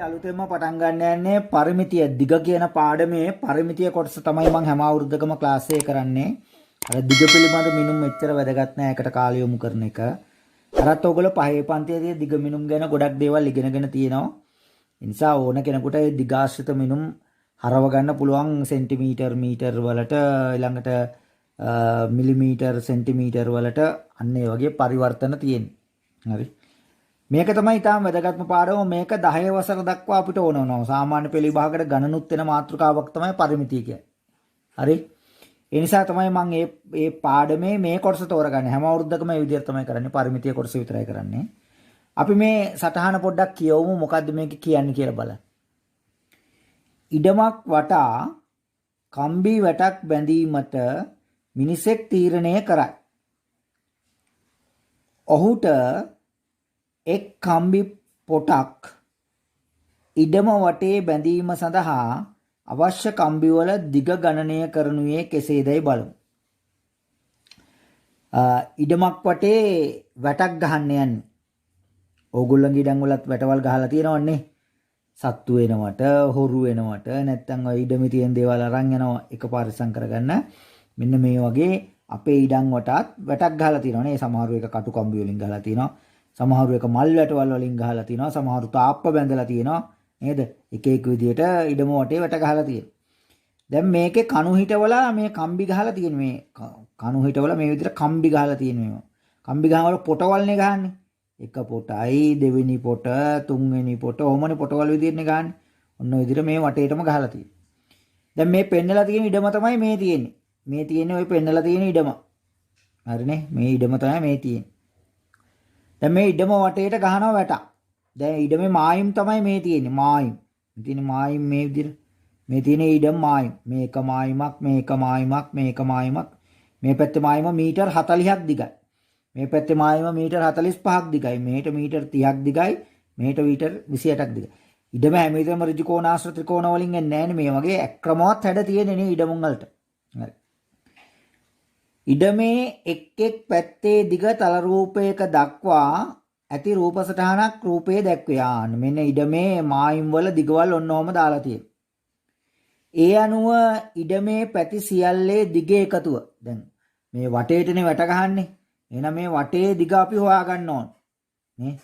අලුතෙන්ම පටන් ගන්න යන්නේ පරිමිතිය දිග කියන පාඩමේ පරිමිතිය කොටස තමයි මම හැම අවුරුද්දකම ක්ලාස් එකේ කරන්නේ. අර දිග පිළිබඳ මිනුම් මෙච්චර වැදගත් නෑ ඒකට කාලය යොමු කරන එක. අරත් ඔයගොල්ලෝ පහේ පන්තියේදී දිග මිනුම් ගැන ගොඩක් දේවල් ඉගෙනගෙන තියෙනවා. ඒ නිසා ඕන කෙනෙකුට ඒ දිගාශ්‍රිත මිනුම් හරව ගන්න පුළුවන් සෙන්ටිමීටර් මීටර් වලට ඊළඟට මිලිමීටර් සෙන්ටිමීටර් වලට අන්න ඒ වගේ පරිවර්තන තියෙනවා. හරි. මේක තමයි ඊටාම වැදගත්ම පාඩම. මේක 10 වසර දක්වා අපිට ඕන වෙනවා. සාමාන්‍ය පෙළ විභාගයට ගණනුත් වෙන මාතෘකාවක් තමයි පරිමිතිය කියන්නේ. හරි. ඒ නිසා තමයි මම මේ පාඩමේ මේ කොටස තෝරගන්නේ. හැම අවුරුද්දකම මේ විදිහට තමයි කරන්නේ. පරිමිතිය කොටස විතරයි කරන්නේ. අපි මේ සටහන පොඩ්ඩක් කියවමු. මොකද්ද මේක කියන්නේ කියලා බලන්න. ඉඩමක් වටා කම්බි වැටක් බැඳීමට මිනිසෙක් තීරණය කරයි. ඔහුට එක් කම්බි පොටක් ඉඩම වටේ බැඳීම සඳහා අවශ්‍ය කම්බිවල දිග ගණනය කරනුයේ කෙසේදයි බලමු. ඉඩමක් වටේ වැටක් ගහන්න යන්නේ. ඕගොල්ලන්ගේ ඉඩම් වලත් වැටවල් ගහලා තියෙනවන්නේ. සත්තු වෙනවට, හොරු වෙනවට, නැත්තම් ඔය ඉඩමේ තියෙන දේවල් අරන් යනවා එකපාරට කරගන්න. මෙන්න මේ වගේ අපේ ඉඩම් වටත් වැටක් ගහලා තියෙනවනේ. සමහරු එක කටු කම්බි වලින් ගහලා තියෙනවා. සමහරු එක මල් වැටවල් වලින් ගහලා තියෙනවා. සමහරු තාප්ප බැඳලා තියෙනවා. නේද? එක එක විදියට ඉඩම වටේ වැට ගහලා තියෙනවා. දැන් මේකේ කණු හිටවලා මේ කම්බි ගහලා තියෙන මේ කණු හිටවලා මේ විදියට කම්බි ගහලා තියෙන මේවා. කම්බි ගහවල පොටවල්නේ ගහන්නේ. එක පොටයි දෙවෙනි පොට තුන්වෙනි පොට ඔහොමනේ පොටවල් විදියටනේ ගහන්නේ. ඔන්න ඔය විදියට මේ වටේටම ගහලා තියෙනවා. දැන් මේ පෙන්නලා තියෙන ඉඩම තමයි මේ තියෙන්නේ. මේ තියෙන්නේ ওই පෙන්නලා තියෙන ඉඩම. හරිනේ? මේ ඉඩම තමයි මේ තියෙන්නේ. දැන් මේ ඉඩම වටේට ගහනවා වැටක්. දැන් ඉඩමේ මායිම් තමයි මේ තියෙන්නේ. මායිම්. තියෙන මායිම් මේ විදිහට. මේ තියෙන ඉඩම් මායිම්. මේක මායිමක්, මේක මායිමක්, මේක මායිමක්. මේ පැත්තේ මායිම මීටර් 40ක් දිගයි. මේ පැත්තේ මායිම මීටර් 45ක් දිගයි. මෙහෙට මීටර් 30ක් දිගයි. මෙහෙට මීටර් 28ක් දිගයි. ඉඩම හැම විටම ඍජු කෝණාශ්‍ර ත්‍රිකෝණ වලින් එන්නේ නැහැ නේ. මේ වගේ ඇක්‍රමවත් හැඩ තියෙන්නේ නේ ඉඩමුන් වලට. හරි. ඉඩමේ එක් එක් පැත්තේ දිග තල රූපයක දක්වා ඇති රූප සටහනක් රූපයේ දැක්වේ. මෙන්න ඉඩමේ මායිම් වල දිගවල් ඔන්න ඔහම දාලා තියෙනවා. ඒ අනුව ඉඩමේ පැති සියල්ලේ දිගේ එකතුව. දැන් මේ වටේටනේ වැට ගහන්නේ. එහෙනම් මේ වටේ දිග අපි හොයා ගන්න ඕන. නේ?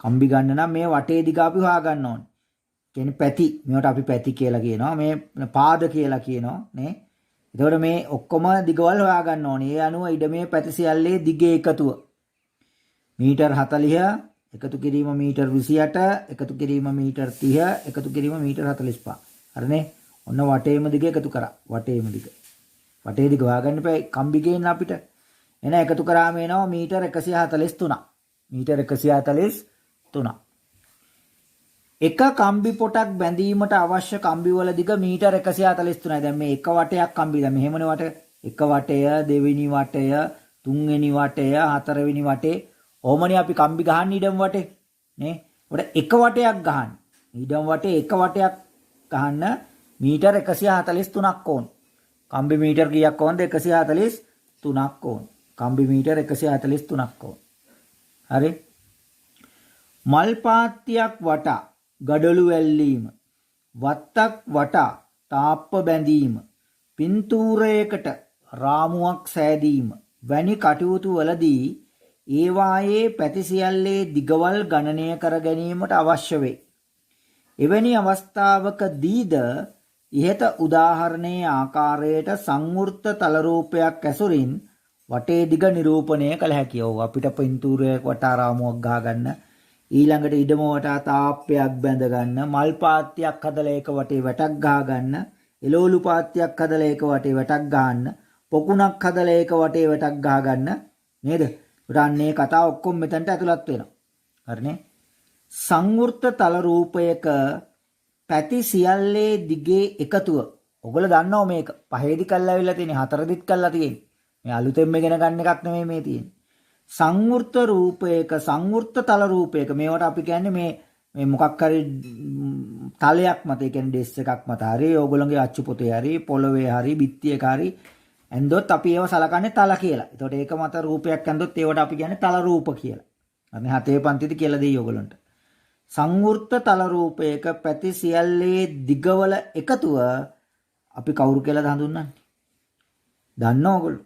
කම්බි ගන්න නම් මේ වටේ දිග අපි හොයා ගන්න ඕන. කියන්නේ පැති. මේවට අපි පැති කියලා කියනවා. මේ පාද කියලා කියනවා. නේ? එතකොට මේ ඔක්කොම දිගවල් හොයා ගන්න ඕනේ. ඒ අනුව ඉඩමේ පැති සියල්ලේ දිගේ එකතුව. මීටර් 40 එකතු කිරීම මීටර් 28 එකතු කිරීම මීටර් 30 එකතු කිරීම මීටර් 45. හරිනේ? ඔන්න වටේම දිග එකතු කරා. වටේම දිග. වටේ දිග හොයාගන්න එපා. කම්බි ගේන්න අපිට. එන එකතු කරාම එනවා මීටර් 143. මීටර් 143. එක කම්බි පොටක් බැඳීමට අවශ්‍ය කම්බි වල දිග මීටර් 143යි. දැන් මේ එක වටයක් කම්බි. දැන් මෙහෙමනේ වට. එක වටය, දෙවෙනි වටය, තුන්වෙනි වටය, හතරවෙනි වටේ. ඕමනේ අපි කම්බි ගහන්නේ ඉඩම් වටේ. නේ? උඩ එක වටයක් ගහන්න. ඉඩම් වටේ එක වටයක් ගහන්න මීටර් 143ක් ඕන. කම්බි මීටර් කීයක් ඕනද? 143ක් ඕන. කම්බි මීටර් 143ක් ඕන. හරි? මල් පාත්තියක් වටා ගඩොළු වැල්ලීම, වත්තක් වටා තාප්ප බැඳීම, පින්තූරයකට රාමුවක් සෑදීම වැනි කටයුතු වලදී ඒවායේ පැති සියල්ලේ දිගවල් ගණනය කර ගැනීමට අවශ්‍ය වේ. එවැනි අවස්ථාවකදීද ඉහත උදාහරණයේ ආකාරයට සංවෘත තල රූපයක් ඇසුරින් වටේ දිග නිරූපණය කළ හැකිය. අපිට පින්තූරයක වටා රාමුවක් ගහ ගන්න, ඊළඟට ඉඩම වටා තාප්පයක් බැඳ ගන්න, මල් පාත්තියක් හදලා ඒක වටේ වැටක් ගහ ගන්න, එළවලු පාත්තියක් හදලා ඒක වටේ වැටක් ගහන්න, පොකුණක් හදලා ඒක වටේ වැටක් ගහ ගන්න. නේද? උදාන්නේ කතාව ඔක්කොම මෙතනට ඇතුළත් වෙනවා. හරිනේ? සංවෘත තල රූපයක පැති සියල්ලේ දිගේ එකතුව. ඔයගොල්ලෝ දන්නවා මේක. පහේදි කල්ලා ඇවිල්ලා තියෙන්නේ, හතරදිත් කල්ලා තියෙන්නේ. මේ අලුතෙන්ම ඉගෙන ගන්න එකක් නෙමෙයි මේ තියෙන්නේ. සංවෘත රූපයක, සංවෘත තල රූපයක. මේවට අපි කියන්නේ මේ මොකක් හරි තලයක් මත, ඒ කියන්නේ ඩෙස් එකක් මත හරි, ඕගොල්ලෝගේ අච්චු පොතේ හරි, පොළවේ හරි, බිත්තියක හරි ඇන්දොත් අපි ඒව සලකන්නේ තල කියලා. ඒතකොට ඒක මත රූපයක් ඇන්දොත් ඒවට අපි කියන්නේ තල රූප කියලා. අනේ හතේ පන්තිදී කියලා දෙයි ඔයගොල්ලන්ට. සංවෘත තල රූපයක පැති සියල්ලේ දිගවල එකතුව අපි කවුරු කියලාද හඳුන්වන්නේ? දන්නව ඔයගොල්ලෝ?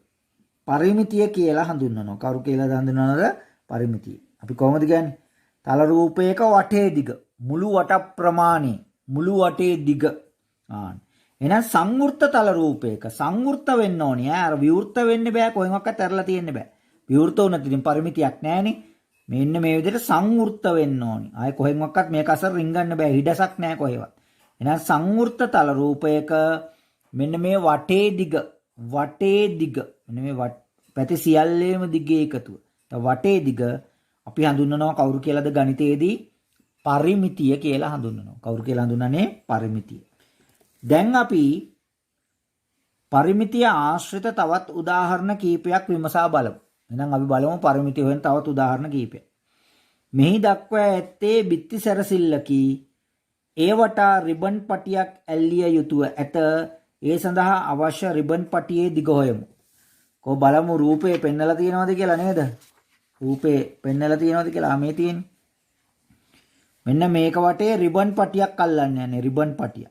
පරිමිතිය කියලා හඳුන්වනවා. කවුරු කියලාද හඳුන්වනවද? පරිමිතිය. අපි කොහොමද කියන්නේ? තල රූපයක වටේ දිග මුළු වට ප්‍රමාණය මුළු වටේ දිග. එහෙනම් සංවෘත තල රූපයක සංවෘත වෙන්න ඕනේ. අර විවෘත වෙන්න බෑ, කොහෙන්වත් ඇරලා තියෙන්න බෑ. විවෘත වුණත් ඉතින් පරිමිතියක් නැහැනේ. මෙන්න මේ විදිහට සංවෘත වෙන්න ඕනේ. ආයේ කොහෙන්වත් මේක අසර රින්ගන්න බෑ. හිඩසක් නැහැ කොහෙවත්. එහෙනම් සංවෘත තල රූපයක මෙන්න මේ වටේ දිග මෙන්න මේ පැති සියල්ලේම දිගේ එකතුව. වටේ දිග අපි හඳුන්වනවා කවුරු කියලාද ගණිතයේදී? පරිමිතිය කියලා හඳුන්වනවා. කවුරු කියලා හඳුන්වන්නේ? පරිමිතිය. දැන් අපි පරිමිතිය ආශ්‍රිත තවත් උදාහරණ කීපයක් විමසා බලමු. එහෙනම් අපි බලමු පරිමිතිය වෙන තවත් උදාහරණ කීපයක්. මෙහි දක්වා ඇත්තේ බිත්ති සැරසිල්ලකි. ඒ වටා රිබන් පටියක් ඇල්ලිය යුතුව ඇත. ඒ සඳහා අවශ්‍ය රිබන් පටියේ දිග හොයමු. කො බලමු රූපේ පෙන්නලා තියෙනවද කියලා නේද? රූපේ පෙන්නලා තියෙනවද කියලා මේ තියෙන්නේ. මෙන්න මේක වටේ රිබන් පටියක් අල්ලන්න යන්නේ රිබන් පටිය.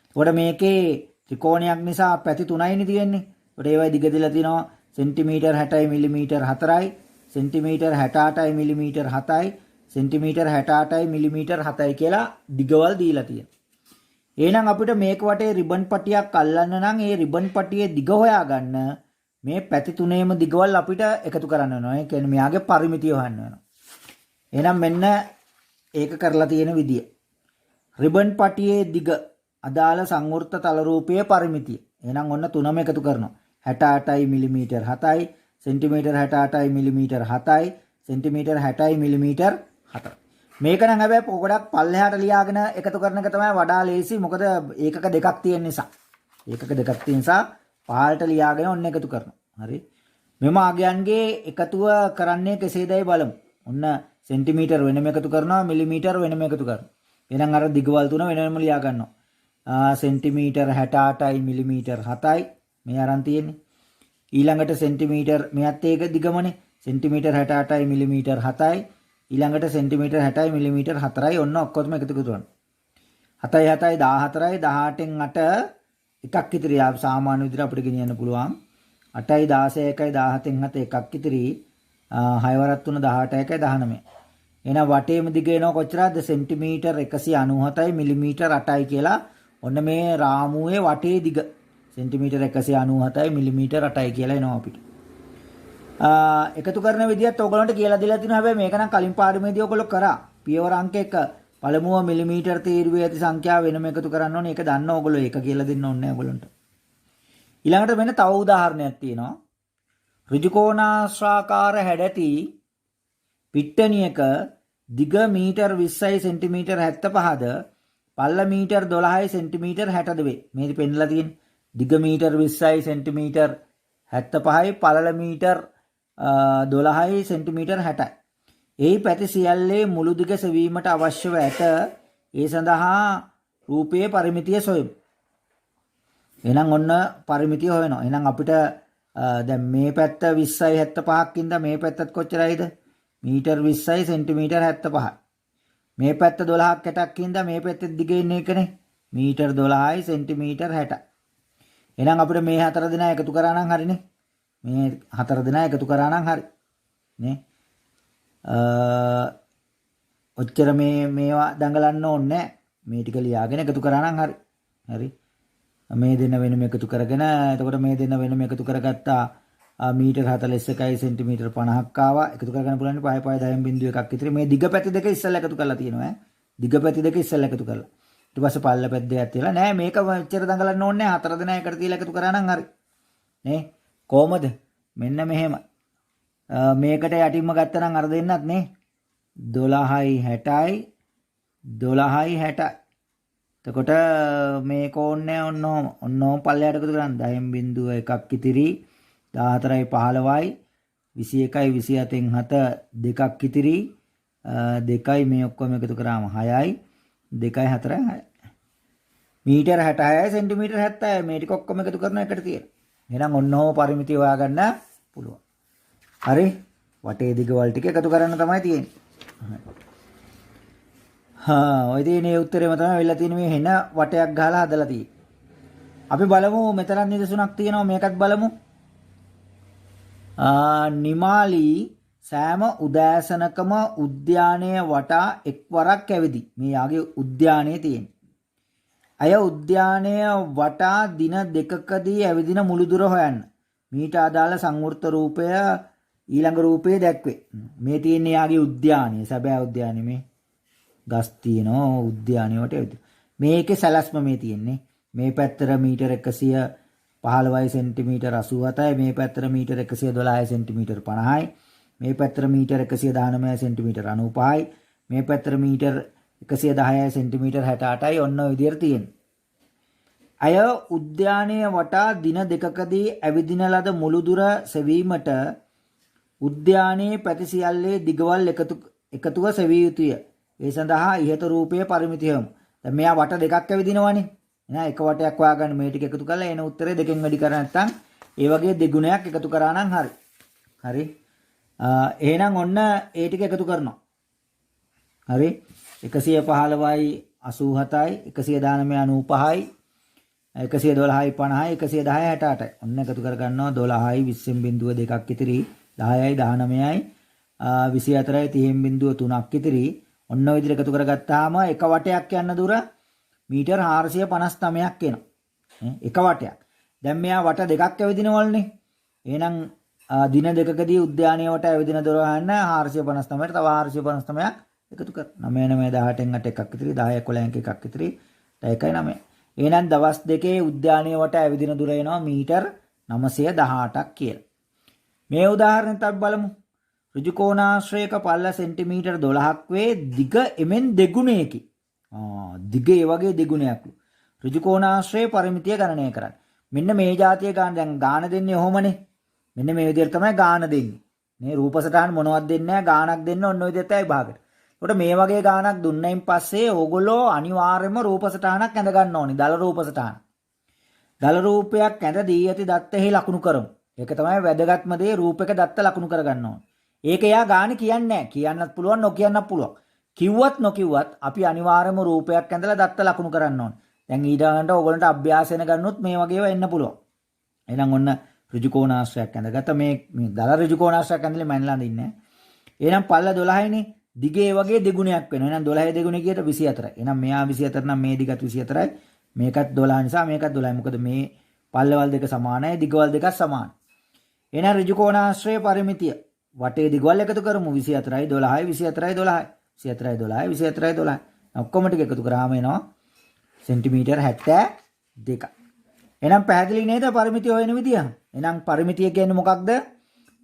එතකොට මේකේ ත්‍රිකෝණයක් නිසා පැති 3යිනේ තියෙන්නේ. එතකොට ඒවයි දිග දීලා තියෙනවා සෙන්ටිමීටර් 60යි මිලිමීටර් 4යි සෙන්ටිමීටර් 68යි මිලිමීටර් 7යි සෙන්ටිමීටර් 68යි මිලිමීටර් 7යි කියලා දිගවල් දීලා තියෙනවා. එහෙනම් අපිට මේක වටේ රිබන් පටියක් අල්ලන්න නම් ඒ රිබන් පටියේ දිග හොයාගන්න මේ පැති තුනේම දිගවල් අපිට එකතු කරන්න වෙනවා. ඒ කියන්නේ මෙයාගේ පරිමිතිය හොයන්න වෙනවා. එහෙනම් මෙන්න ඒක කරලා තියෙන විදිය. රිබන් පටියේ දිග අදාළ සංවෘත තල රූපයේ පරිමිතිය. එහෙනම් ඔන්න තුනම එකතු කරනවා. 68යි මිලිමීටර් 7යි සෙන්ටිමීටර් 68යි මිලිමීටර් 7යි සෙන්ටිමීටර් 60යි මිලිමීටර් 7යි. මේක නම් හැබැයි පොඩක් පල්ලෙහාට ලියාගෙන එකතු කරන එක තමයි වඩා ලේසි. මොකද ඒකක දෙකක් තියෙන නිසා. ඒකක දෙකක් තියෙන නිසා පහළට ලියාගෙන ඔන්න එකතු කරනවා. හරි. මෙම අගයන්ගේ එකතුව කරන්නේ කෙසේදයි බලමු. ඔන්න සෙන්ටිමීටර් වෙනම එකතු කරනවා, මිලිමීටර් වෙනම එකතු කරනවා. එහෙනම් අර දිගවල් තුන වෙනම ලියා ගන්නවා. සෙන්ටිමීටර් 68යි මිලිමීටර් 7යි මේ අරන් තියෙන්නේ. ඊළඟට සෙන්ටිමීටර් මෙයත් ඒක දිගමනේ. සෙන්ටිමීටර් 68යි මිලිමීටර් 7යි ඊළඟට සෙන්ටිමීටර් 60යි මිලිමීටර් 4යි ඔන්න ඔක්කොම එකතු කරනවා. 7යි 7යි 14යි 18න් 8 එකක් ඉතිරි. සාමාන්‍ය විදිහට අපිට ගෙනියන්න පුළුවන්. 8යි 16යි 17න් 7 එකක් ඉතිරි. 6 වරක් 3 18යි 19. එහෙනම් වටේම දිග එනවා කොච්චරද? සෙන්ටිමීටර් 197යි මිලිමීටර් 8යි කියලා. ඔන්න මේ රාමුවේ වටේ දිග සෙන්ටිමීටර් 197යි මිලිමීටර් 8යි කියලා එනවා අපිට. එකතු කරන විදිහත් ඔයගලන්ට කියලා දීලා තිනවා. හැබැයි මේක නම් කලින් පාඩමේදී ඔයගොල්ලෝ කරා. පියවර අංක 1 පළමුව මිලිමීටර් තීරුවේ ඇති සංඛ්‍යාව වෙනම එකතු කරන්න ඕනේ. ඒක දන්න ඔයගොල්ලෝ ඒක කියලා දෙන්න ඕනේ නැහැ ඔයගලන්ට. ඊළඟට වෙන තව උදාහරණයක් තියෙනවා. ඍජුකෝණාශ්‍රාකාර හැඩැති පිට්ටනියක දිග මීටර් 20යි සෙන්ටිමීටර් 75ද පළල මීටර් 12යි සෙන්ටිමීටර් 60ද වේ. මේක පෙන්නලා තියෙන්නේ. දිග මීටර් 20යි සෙන්ටිමීටර් 75යි පළල මීටර් 12යි සෙන්ටිමීටර් 60යි. එහි පැති සියල්ලේ මුළු දිග සෙවීමට අවශ්‍යව ඇත. ඒ සඳහා රූපයේ පරිමිතිය සොයමු. එහෙනම් ඔන්න පරිමිතිය හොයනවා. එහෙනම් අපිට දැන් මේ පැත්ත 20යි 75ක් ඉඳලා මේ පැත්තත් කොච්චරයිද? Metre 20යි centimetre 75යි. මේ පැත්ත 12ක් 60ක් ඉඳලා මේ පැත්තේ දිග ඉන්න එකනේ. මීටර් 12යි සෙන්ටිමීටර් 60යි. එහෙනම් අපිට මේ හතර දෙනා එකතු කරා නම් හරිනේ. මේ හතර දෙනා එකතු කරා නම් හරි. නේ? ඔච්චර මේවා දඟලන්න ඕනේ නැහැ. මේ ටික ලියාගෙන එකතු කරා නම් හරි. හරි. මේ දෙන්න වෙනම එකතු කරගෙන එතකොට මේ දෙන්න වෙනම එකතු කරගත්තා මීටර් 41යි සෙන්ටිමීටර් 50ක් ආවා. එකතු කරගන්න පුළුවන් 5.10.1ක් විතර. මේ දිග පැති දෙක ඉස්සෙල්ලා එකතු කරලා තියෙනවා ඈ. දිග පැති දෙක ඉස්සෙල්ලා එකතු කරලා. ඊට පස්සේ පල්ල පැද්දයක් තියලා නෑ මේක මෙච්චර දඟලන්න ඕනේ නෑ. හතර දෙනා එකට තියලා එකතු කරා නම් හරි. නේ? කොහමද? මෙන්න මෙහෙම. මේකට යටින්ම ගත්තා නම් අර දෙන්නත් නේ 12යි 60යි 12යි 60යි. එතකොට මේ කෝණය ඔන්නෝම පල්ලයට එකතු කරන්න 10.1ක් ඉතිරි 14යි 15යි 21යි 27න් 7 දෙකක් ඉතිරි 2යි මේ ඔක්කොම එකතු කරාම 6යි 2යි 4යි 6යි මීටර 66යි සෙන්ටිමීටර 70යි මේ ටික ඔක්කොම එකතු කරන එකට තියෙන. එහෙනම් ඔන්නෝම පරිමිතිය හොයාගන්න පුළුවන්. හරි වටේ දිග වල ටික එකතු කරන්න තමයි තියෙන්නේ. ඔය තියෙන උත්තරේම තමයි වෙලා තියෙන මේ හෙන වටයක් ගහලා හදලා තියෙන්නේ. අපි බලමු මෙතන නිදසුනක් තියෙනවා මේකත් බලමු. නිමාලි සෑම උදෑසනකම උද්‍යානය වටා එක්වරක් ඇවිදි. මේ යාගේ උද්‍යානයේ තියෙන්නේ. අය උද්‍යානය වටා දින දෙකකදී ඇවිදින මුළු දුර හොයන්න. මීට අදාළ සංවෘත රූපය ඊළඟ රූපයේ දැක්වේ. මේ තියෙන්නේ යාගේ උද්‍යානය. සැබෑ උද්‍යානය මේ ගස් තියෙනවා උද්‍යානය වට ඇවිදින. මේකේ සැලැස්ම මේ තියෙන්නේ. මේ පැත්තට මීටර 115 සෙන්ටිමීටර 87යි මේ පැත්තට මීටර 112 සෙන්ටිමීටර 50යි මේ පැත්තට මීටර 119 සෙන්ටිමීටර 95යි මේ පැත්තට මීටර 110 සෙන්ටිමීටර 68යි ඔන්න ඔය විදිහට තියෙනවා. අය උද්‍යානයේ වටා දින දෙකකදී ඇවිදින ලද මුළු දුර සෙවීමට උද්‍යානයේ පැති සියල්ලේ දිගවල් එකතුව සෙවිය යුතුය. ඒ සඳහා ඉහත රූපයේ පරිමිතිය යමු. දැන් මෙයා වට දෙකක් ඇවිදිනවනේ. එහෙනම් එක වටයක් හොයාගන්න මේ ටික එකතු කරලා එන උත්තරේ දෙකෙන් වැඩි කර නැත්නම් ඒ වගේ දෙගුණයක් එකතු කරා නම් හරි. හරි. එහෙනම් ඔන්න ඒ ටික එකතු කරනවා. හරි. 115යි 87යි 119යි 95යි 112යි 50යි 110යි 68යි. ඔන්න එකතු කර ගන්නවා 12යි 20න් බිඳුව 2ක් ඉතිරි 10යි 19යි 24යි 30න් බිඳුව 3ක් ඉතිරි. ඔන්න ඔය විදිහට එකතු කරගත්තාම එක වටයක් යන දුර මීටර් 459ක් එනවා. එක වටයක්. දැන් මෙයා වට දෙකක් ඇවිදිනවලුනේ. එහෙනම් දින දෙකකදී උද්‍යානයේ වට ඇවිදින දුර හොයන්න 459ට තව 459ක් එකතු කර. 9 9 18න් 8 එකක් ඉතිරි 10 11න් එකක් ඉතිරි 1යි 9. එහෙනම් දවස් දෙකේ උද්‍යානයේ වට ඇවිදින දුර එනවා මීටර් 918ක් කියලා. මේ උදාහරණෙත් අපි බලමු. ඍජු කෝණාශ්‍රයක පල්ල සෙන්ටිමීටර් 12ක් වේ දිග එමෙන් දෙගුණයකි. දිග ඒ වගේ දෙගුණයක්ලු. ඍජු කෝණාශ්‍රයේ පරිමිතිය ගණනය කරන්න. මෙන්න මේ જાතිය ගාන දැන් ගාන දෙන්නේ ඔහොමනේ. මෙන්න මේ විදිහට තමයි ගාන දෙන්නේ. මේ රූප සටහන් මොනවද දෙන්නේ නැහැ ගානක් දෙන්න ඔන්න ඔය විදිහටයි භාගයට. ඒකට මේ වගේ ගානක් දුන්නයින් පස්සේ ඕගොල්ලෝ අනිවාර්යයෙන්ම රූප සටහනක් ඇඳ ගන්න ඕනි. දල රූප සටහන. දල රූපයක් ඇඳ දී ඇති දත්තෙහි ලකුණු කරමු. ඒක තමයි වැදගත්ම දේ රූපයක දත්ත ලකුණු කර ගන්න ඕනේ. ඒක එයා ගානේ කියන්නේ නැහැ. කියන්නත් පුළුවන් නොකියන්නත් පුළුවන්. කිව්වත් නොකිව්වත් අපි අනිවාර්යයෙන්ම රූපයක් ඇඳලා දත්ත ලකුණු කරන්න ඕනේ. දැන් ඊළඟට ඕගොල්ලන්ට අභ්‍යාස වෙන ගන්නොත් මේ වගේව එන්න පුළුවන්. එහෙනම් ඔන්න ඍජු කෝණාශ්‍රයක් ඇඳගත්ත මේ දල ඍජු කෝණාශ්‍රයක් ඇඳලා මැනලා දින්නේ. එහෙනම් පල්ල 12යිනේ. දිගේ වගේ දෙගුණයක් වෙනවා. එහෙනම් 12 දෙගුණේ කියට 24යි. එහෙනම් මෙයා 24 නම් මේ දිගත් 24යි. මේකත් 12 නිසා මේකත් 12යි. මොකද මේ පල්ලවල් දෙක සමානයි, දිගවල් දෙකත් සමානයි. එහෙනම් ඍජු කෝණාශ්‍රයේ පරිමිතිය වටේ දිගවල් එකතු කරමු 24යි 12යි 24යි 12යි 24යි 12යි 24යි 12යි. ඔක්කොම ටික එකතු කරාම එනවා සෙන්ටිමීටර් 72. එහෙනම් පැහැදිලි නේද පරිමිතිය හොයන විදිය? එහෙනම් පරිමිතිය කියන්නේ මොකක්ද?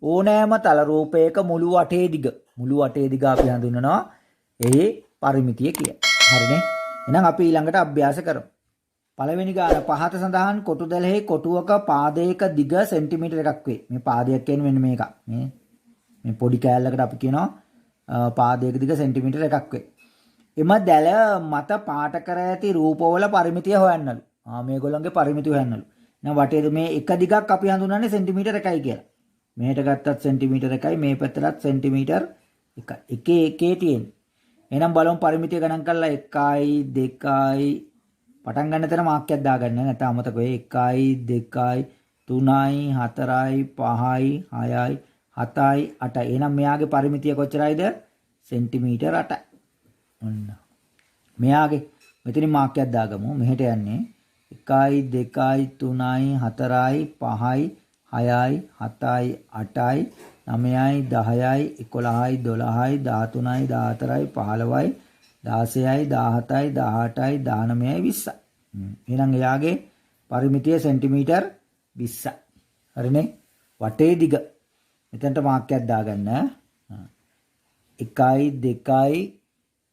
ඕනෑම තල රූපයක මුළු වටේ දිග. මුළු වටේ දිග අපි හඳුන්වනවා ඒ පරිමිතිය කියලා. හරිනේ? එහෙනම් අපි ඊළඟට අභ්‍යාස කරමු. පළවෙනි ගාන පහත සඳහන් කොටු දැලෙහි කොටුවක පාදයක දිග සෙන්ටිමීටර් එකක් වේ. මේ පාදයක් කියන්නේ මෙන්න මේක. මේ පොඩි කෑල්ලකට අපි කියනවා පාදයක දිග සෙන්ටිමීටර් එකක් වේ. එම දැල මත පාට කර ඇති රූපවල පරිමිතිය හොයන්නලු. මේගොල්ලන්ගේ පරිමිතිය හොයන්නලු. එහෙනම් වටේ මේ එක දිගක් අපි හඳුන්වන්නේ සෙන්ටිමීටර් 1යි කියලා. මෙහෙට ගත්තත් සෙන්ටිමීටර් 1යි මේ පැත්තටත් සෙන්ටිමීටර් 1යි. එකේ තියෙන්නේ. එහෙනම් බලමු පරිමිතිය ගණන් කරලා 1යි 2යි පටන් ගන්න තැන මාක්කයක් දාගන්න නැත්නම් අමතක වෙයි. 1යි 2යි 3යි 4යි 5යි 6යි 7යි 8යි. එහෙනම් මෙයාගේ පරිමිතිය කොච්චරයිද? සෙන්ටිමීටර් 8යි. ඔන්න. මෙයාගේ මෙතනින් මාක්කයක් දාගමු. මෙහෙට යන්නේ 1යි 2යි 3යි 4යි 5යි 6යි 7යි 8යි 9යි 10යි 11යි 12යි 13යි 14යි 15යි 16යි 17යි 18යි 19යි 20යි. එහෙනම් එයාගේ පරිමිතිය සෙන්ටිමීටර් 20යි. හරිනේ? වටේ දිග. මෙතනට මාක්කයක් දාගන්න. 1යි 2යි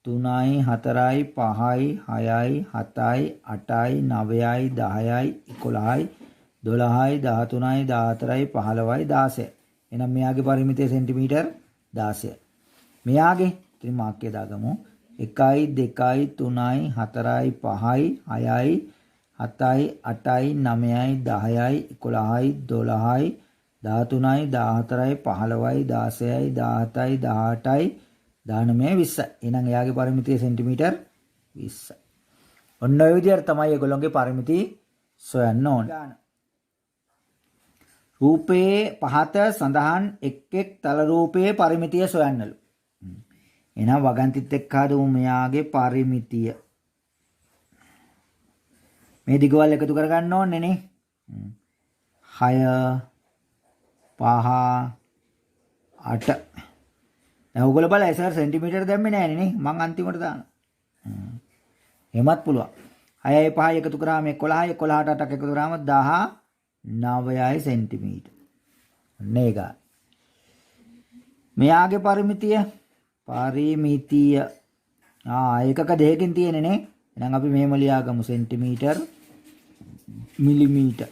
3යි 4යි 5යි 6යි 7යි 8යි 9යි 10යි 11යි 12යි 13යි 14යි 15යි 16යි. එහෙනම් මෙයාගේ පරිමිතිය සෙන්ටිමීටර් 16යි. මෙයාගේ ඉතින් මාක්කය දාගමු. 1යි 2යි 3යි 4යි 5යි 6යි 7යි 8යි 9යි 10යි 11යි 12යි 13යි 14යි 15යි 16යි 17යි 18යි 19 20. එහෙනම් එයාගේ පරිමිතිය සෙන්ටිමීටර් 20. ඔන්න ඔය විදිහට තමයි ඒගොල්ලෝගේ පරිමිති සොයන්න ඕනේ. රූපයේ පහත සඳහන් එක් තල රූපයේ පරිමිතිය සොයන්නලු. එහෙනම් වගන්තිත් එක්ක හදමු මෙයාගේ පරිමිතිය. මේ දිගවල් එකතු කරගන්න ඕනේ නේ. 6 5 8. දැන් ඔයගොල්ලෝ බලයි සර් සෙන්ටිමීටර දැම්මේ නැහැ නේ. මං අන්තිමට දානවා. එහෙමත් පුළුවන්. 6යි 5යි එකතු කරාම 11යි 11ට 8ක් එකතු කරාම 19යි සෙන්ටිමීටර. නේග. මෙයාගේ පරිමිතිය ඒකක දෙකකින් තියෙන්නේ නේ. එහෙනම් අපි මෙහෙම ලියාගමු සෙන්ටිමීටර මිලිමීටර.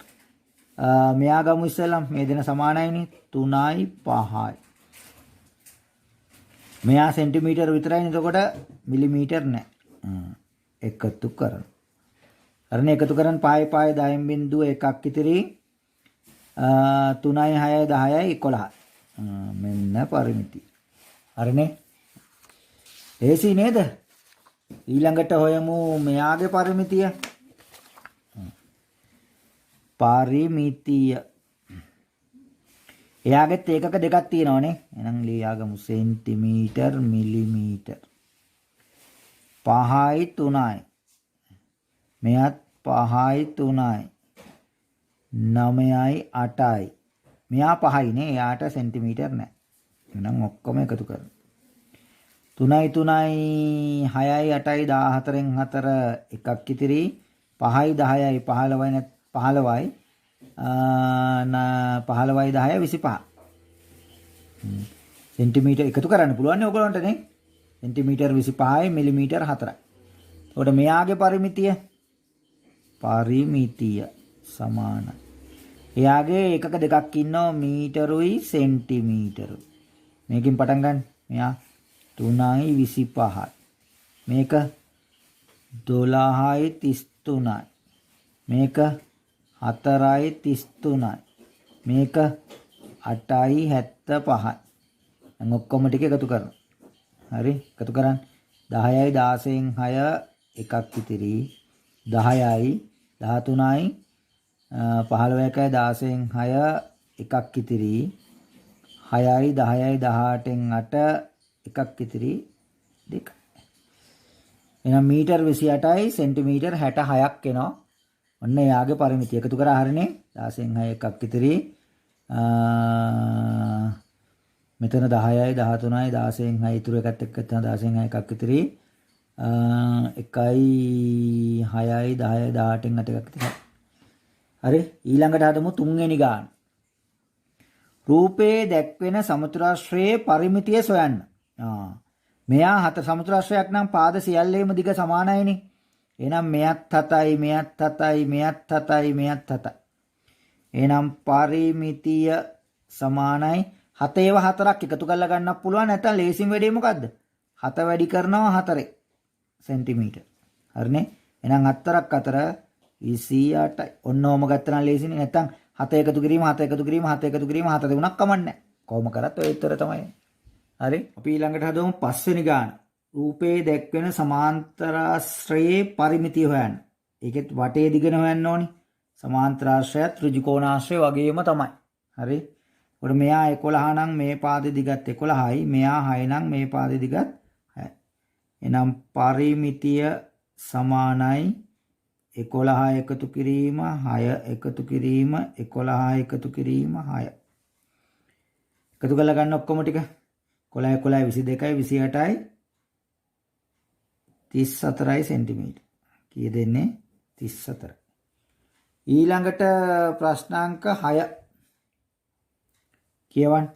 මෙයා ගමු ඉස්සෙල්ලා මේ දෙන සමානයිනේ 3යි 5යි. මෙයා සෙන්ටිමීටර විතරයිනේ එතකොට මිලිමීටර නෑ. එකතු කරන. හරිනේ එකතු කරන් 5යි 10න් බිඳුව එකක් ඉතිරි 3යි 6යි 10යි 11. මෙන්න පරිමිතිය. හරිනේ. ඒසි නේද? ඊළඟට හොයමු මෙයාගේ පරිමිතිය. පරිමිතිය. එයාගෙත් ඒකක දෙකක් තියෙනවනේ. එහෙනම් ලියාගමු සෙන්ටිමීටර මිලිමීටර. 5යි 3යි. මෙයත් 5යි 3යි. 9යි 8යි. මෙයා 5යි නේ. එයාට සෙන්ටිමීටර නැහැ. එහෙනම් ඔක්කොම එකතු කරමු. 3යි 3යි 6යි 8යි 14න් 4 එකක් ඉතිරි 5යි 10යි 15යි 15යි 10යි 25 සෙන්ටිමීටර එකතු කරන්න පුළුවන් නේ ඔයගොල්ලන්ට නේ සෙන්ටිමීටර 25යි මිලිමීටර 4යි. එතකොට මෙයාගේ පරිමිතිය සමානයි. එයාගේ එකක දෙකක් ඉන්නවා මීටරුයි සෙන්ටිමීටරුයි. මේකෙන් පටන් ගන්න. මෙයා 3යි 25යි. මේක 12යි 33යි. මේක 4යි 33යි. මේක 8යි 75යි. දැන් ඔක්කොම ටික එකතු කරනවා. හරි එකතු කරන්න. 10යි 16න් 6 එකක් ඉතිරි 10යි 13යි 15යි 16න් 6 එකක් ඉතිරි 6යි 10යි 18න් 8 එකක් ඉතිරි 2. එහෙනම් මීටර 28යි සෙන්ටිමීටර 66ක් එනවා. ඔන්න එයාගේ පරිමිතිය එකතු කරා හරිනේ 16න් 6 එකක් ඉතිරි මෙතන 10යි 13යි 16න් 6 ඉතුරු එකත් එක්ක තමයි 16න් 6 එකක් ඉතිරි 1යි 6යි 10යි 18න් 8 එකක් ඉතිරි. හරි ඊළඟට හදමු තුන්වෙනි ගාන. රූපයේ දැක්වෙන සමතුලාශ්‍රයේ පරිමිතිය සොයන්න. මෙයා හත සමතුලාශ්‍රයක් නම් පාද සියල්ලේම දිග සමානයිනේ. එහෙනම් මෙයත් 7යි මෙයත් 7යි මෙයත් 7යි මෙයත් 7යි. එහෙනම් පරිමිතිය සමානයි 7 4ක් එකතු කරලා ගන්නත් පුළුවන් නැත්නම් ලේසින් වැඩේ මොකද්ද? 7 වැඩි කරනවා 4 සෙන්ටිමීටර. හරිනේ? එහෙනම් 4ක් 4 28යි. ඔන්නෝම ගත්තා නම් ලේසිනේ. නැත්නම් 7 එකතු කිරීම 7 එකතු කිරීම 7 එකතු කිරීම 7 දෙුණක් කමන්නේ. කොහොම කරත් ඔය උත්තර තමයි. හරි? අපි ඊළඟට හදමු 5 වෙනි ගාන. රූපයේ දැක්වෙන සමාන්තරාශ්‍රයේ පරිමිතිය හොයන්න. ඒකෙත් වටේ දිගන හොයන්න ඕනි. සමාන්තරාශ්‍රයත් ත්‍රිජිකෝණාශ්‍රය වගේම තමයි. හරි? ඔර මෙයා 11 නම් මේ පාදේ දිගත් 11යි. මෙයා 6 නම් මේ පාදේ දිගත් 6යි. එහෙනම් පරිමිතිය සමානයි 11 එකතු කිරීම 6 එකතු කිරීම 11 එකතු කිරීම 6. එකතු කරලා ගන්න ඔක්කොම ටික 11 11 22යි 28යි 34යි සෙන්ටිමීටර. කීය දෙන්නේ 34. ඊළඟට ප්‍රශ්නාංක 6 කියවන්න.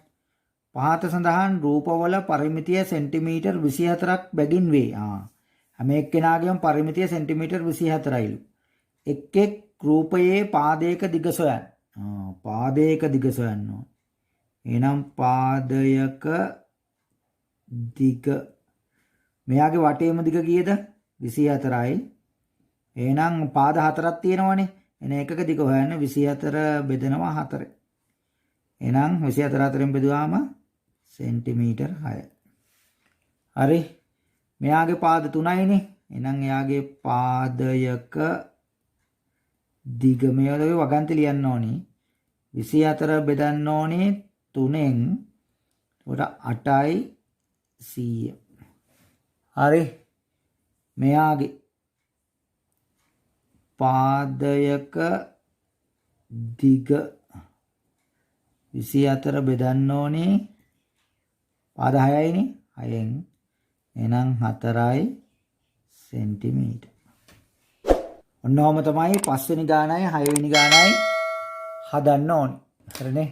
පහත සඳහන් රූපවල පරිමිතිය සෙන්ටිමීටර් 24ක් බැගින් වේ. හැම එක්කෙනාගේම පරිමිතිය සෙන්ටිමීටර් 24යිලු. එක් එක් රූපයේ පාදයක දිග සොයන්න. පාදයක දිග සොයන්න ඕන. එහෙනම් පාදයක දිග මෙයාගේ වටේම දිග කීයද? 24යි. එහෙනම් පාද හතරක් තියෙනවනේ. එන එකක දිග හොයන්න 24 බෙදනවා 4. එහෙනම් 24 4ෙන් බෙදුවාම සෙන්ටිමීටර් 6. හරි. මෙයාගේ පාද 3යිනේ. එහෙනම් එයාගේ පාදයක දිග මේ වගේ වගන්ති ලියන්න ඕනි. 24 බෙදන්න ඕනේ 3ෙන්. ඒකට 8යි 100. හරි. මෙයාගේ පාදයක දිග 24 බෙදන්න ඕනේ පාද 6යිනේ 6ෙන් එහෙනම් 4යි සෙන්ටිමීටර්. ඔන්නෝම තමයි 5 වෙනි ගානයි 6 වෙනි ගානයි හදන්න ඕනේ. හරිනේ.